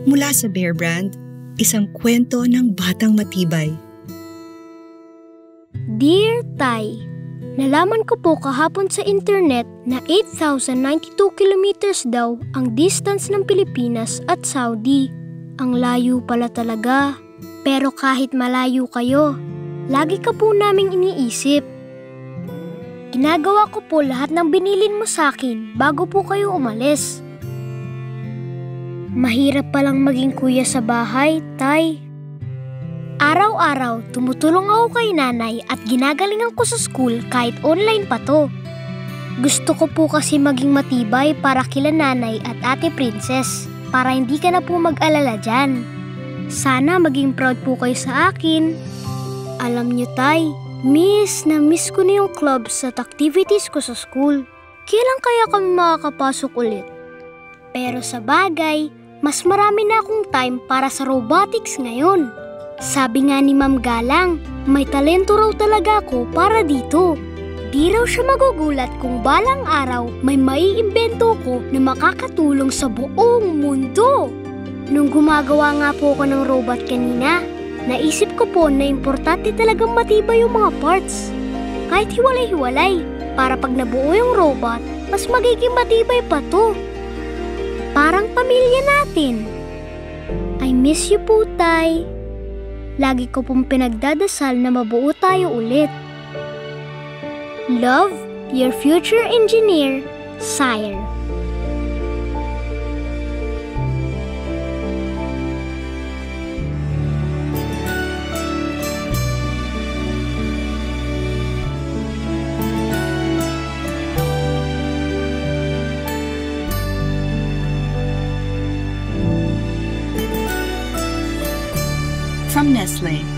Mula sa Bear Brand, isang kwento ng batang matibay. Dear Tay, nalaman ko po kahapon sa internet na 8,092 kilometers daw ang distance ng Pilipinas at Saudi. Ang layo pala talaga. Pero kahit malayo kayo, lagi ka po naming iniisip. Ginagawa ko po lahat ng binilin mo sa akin bago po kayo umalis. Mahirap palang maging kuya sa bahay, Tay. Araw-araw, tumutulong ako kay nanay at ginagalingan ko sa school kahit online pa to. Gusto ko po kasi maging matibay para kila nanay at ate Princess, para hindi ka na po mag-alala dyan. Sana maging proud po kayo sa akin. Alam niyo, Tay, miss ko na yung clubs at activities ko sa school. Kailan kaya kami makakapasok ulit? Pero sa bagay, mas marami na akong time para sa robotics ngayon. Sabi nga ni Ma'am Galang, may talento raw talaga ako para dito. Di raw siya magugulat kung balang araw may maiimbento ko na makakatulong sa buong mundo. Nung gumagawa nga po ako ng robot kanina, naisip ko po na importante talagang matibay yung mga parts. Kahit hiwalay-hiwalay, para pag nabuo yung robot, mas magiging matibay pa to. Parang pamilya natin. I miss you po, Tay. Lagi ko pong pinagdadasal na mabuo tayo ulit. Love, your future engineer, Sire. From Nestle.